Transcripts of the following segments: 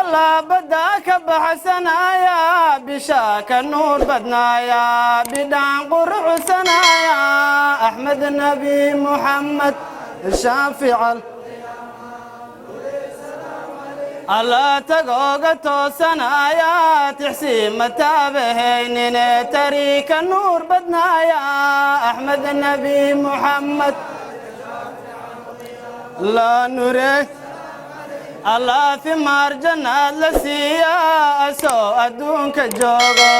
الله بداك بحسنايا بشاك النور بدنايا بدان قرع سنايا أحمد النبي محمد الشافع الله تقوق توسنايا تحسين متابهين تريك النور بدنايا أحمد النبي محمد لا نريك الله في مرجنا لسيا أسو أدونك جوغو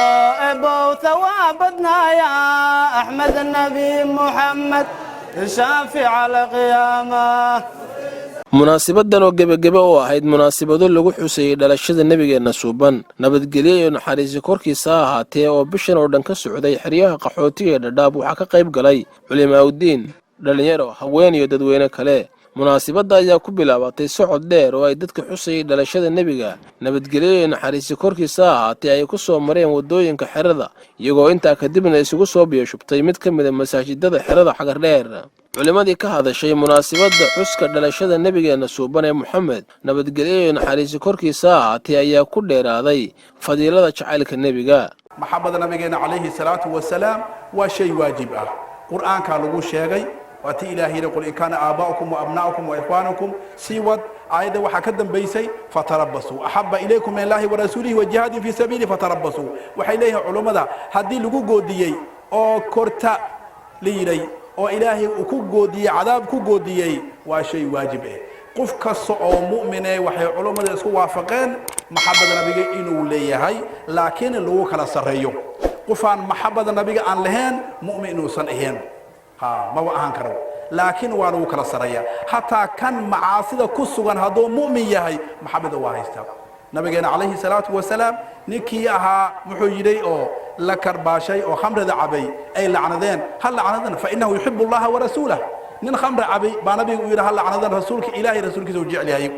إبو ثوابتنا يا أحمد النبي محمد شافع القيامة munaasabadan oo gebagebe u ahayd munaasabado lagu xuseeyay dhalashada nabigeena suuban nabadgelyo iyo naxariis korkiisa ahaatee oo bishan oo dhan ka socday xiriyaha qaxootiga ee Dhadhaab waxa ka qayb galay culimaaddin dhalinyaro haween iyo dadweyne kale munaasabada ayaa ku bilaabatay socod dheer oo ay dadka xusayay dhalashada nabiga nabadgelyo iyo naxariis korkiisa ahaatee ay ku soo mareen wadooyinka xirada iyagoo intaa kadibna isugu soo biyashubtay mid ka mid ah masaajidada xirada xagar dheer culimadii ka hadashay munaasabada xuska dhalashada nabigeena suuban ee Muhammad nabadgelyo iyo naxariis korkiisa ahaatee ayaa ku dheeraaday fadiilada jacaylka nabiga maxabada nabigeena calayhi salaatu wasalaam waa shay waajib ah quraanka lagu sheegay واتي إلهي يقول إن كان آباؤكم وأبناؤكم وإخوانكم سيود آية وحكد بيسي فتربصوا أحب إليكم من الله ورسوله وجهاد في سبيله فتربصوا وحيليه علماء هدي لغو قوديي أو كورتا ليري أو إلهي وكو قوديي عذاب كو قوديي وشيء واجبه قف كسو أو مؤمنة وحي علماء يسكو وافقين محبة النبي إنو ليهي لكن لغو كلا سريو قفان محبة النبي أن لهن مؤمن سنهن ما وأهان كرو لكن وانو كلا سريا حتى كان معاصي كسوغان هذو مؤمن يهي محبة واهيستا نبينا عليه الصلاة والسلام نكيها محيدي أو لكرباشي أو خمر عبي أي لعنذين هل لعنذين فإنه يحب الله ورسوله نين خمر عبي بنبي ويرى هل لعنذين رسولك إلهي رسولك زوجي عليه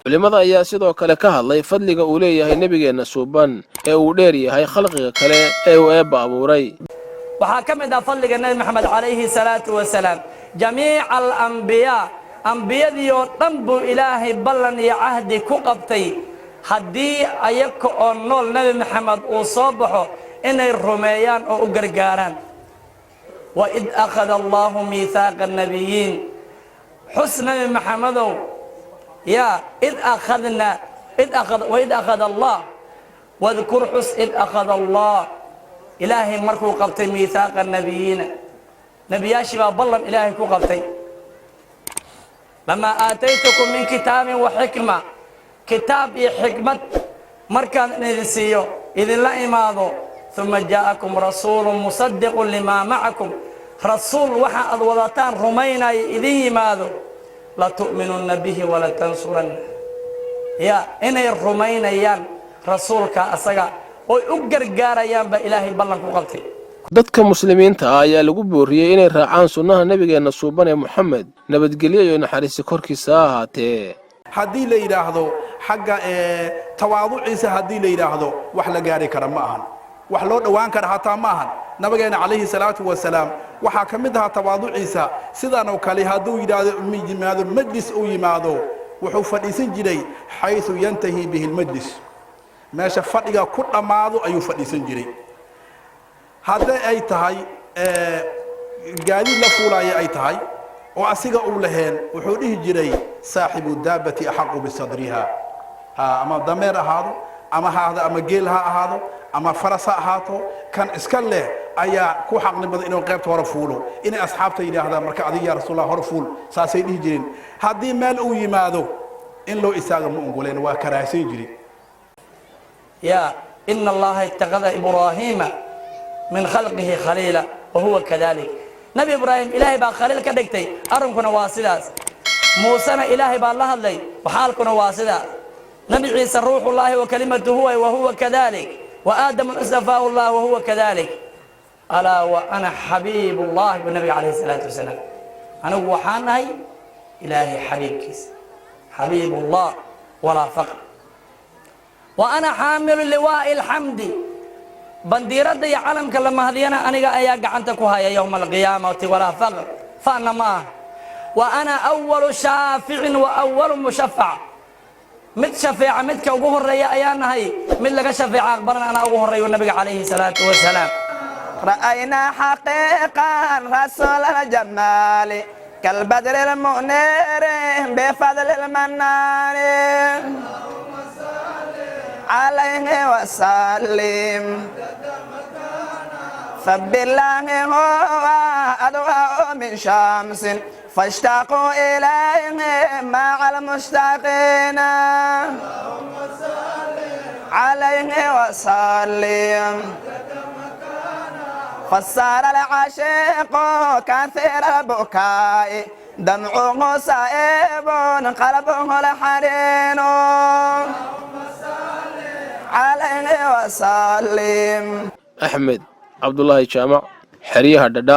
culimada ayaa sidoo kale ka hadlay fadliga uu leeyahay nabigeena suuban ee uu dheer yahay khalqiga kale ee uu eebba abuuray وحكمنا فضل النبي محمد عليه الصلاة والسلام جميع الأنبياء أنبياء يطنبوا إلهي بلن يعهد كقبتي هدي أيك أنول نبي محمد وصبحه إن الرميان أو قرقاران وإذ أخذ الله ميثاق النبيين حسن نبي محمد يا وإذ أخذ الله واذكر حسن إذ أخذ الله إلهي مركو قبتي ميثاق النبيين نبياشي بلن إلهي كو قبتي لما آتيتكم من كتاب وحكمة كتاب حكمة مركان نرسيو إذن لا إماضو ثم جاءكم رسول مصدق لما معكم رسول وحا أضوضتان رمينا إذن إماضو لا تؤمنون به ولا تنصرن يا إني الرمينا يان رسولك أسقا dadka muslimiinta ah ayaa lagu booriyay inay raacaan sunnaha nabigeena suuban ee Muhammad nabadgelyo iyo naxariis korkiisa ahaatee hadii la yiraahdo xagga tawaaduciisa hadii la yiraahdo wax la gaari kara ma ahan wax loo dhawaan kara hataa ma ahan nabigeena calayhi salaatu wasalaam waxa kamid ah tawaaduciisa sidaan oo kale haduu yiraahdo yimaado majlis uu yimaado wuxuu fadhiisan jiray haythu yantahi bihi almajlis meesha fadhiga ku dhamaado ayuu fadhiisan jiray hadda ay tahay gaadi la fuulaya ay tahay oo asiga uu laheen wuxuu dhihi jiray saaxibu daabati ahaqu bisadriha ama dameer ahaado ama haada ama geel ha ahaado ama faras ha ahaato kan iska leh ayaa ku xaqnimada inuu qaybta hore fuulo inay asxaabta yiraahdaan marka adiga yaa rasuulaha hore fuul saasay dhihi jireen hadii meel uu yimaado in loo isaaga ma ongoleen waa karaasay jiray يا إن الله اتخذ إبراهيم من خلقه خليلا وهو كذلك نبي إبراهيم إلهي با خليل كدكتي أرمكنا واسداس موسى إلهي با الله اللي وحالكنا واسداس نبي عيسى روح الله وكلمته وهو كذلك وآدم اصطفاه الله وهو كذلك ألا وأنا حبيب الله بالنبي عليه الصلاة والسلام أنا وحانهي إلهي حبيب كيس حبيب الله ولا فقر وأنا حامل لواء الحمد بنديرة يا علم كلمة هذينا أنا أيا قعنتك وهاي يوم القيامة ولا فقر فأنا ما وأنا أول شافع وأول مشفع mid shafeeca midka ugu horeeya ayaan nahay mid laga shafeeca aqbalana ana ugu horeeyo nabiga calayhi salaatu wasalaam رأينا حقيقا رسول الجمال كالبدر المنير بفضل المنان عليه وسلم فبالله هو أضواء من شمس فاشتاقوا إليه مع المشتاقين عليه وسلم فصار العاشق كثير البكاء دمعه سائب قلبه الحنين عليه وسلم axmed cabdulaahi jaamac xeryaha dhadhaab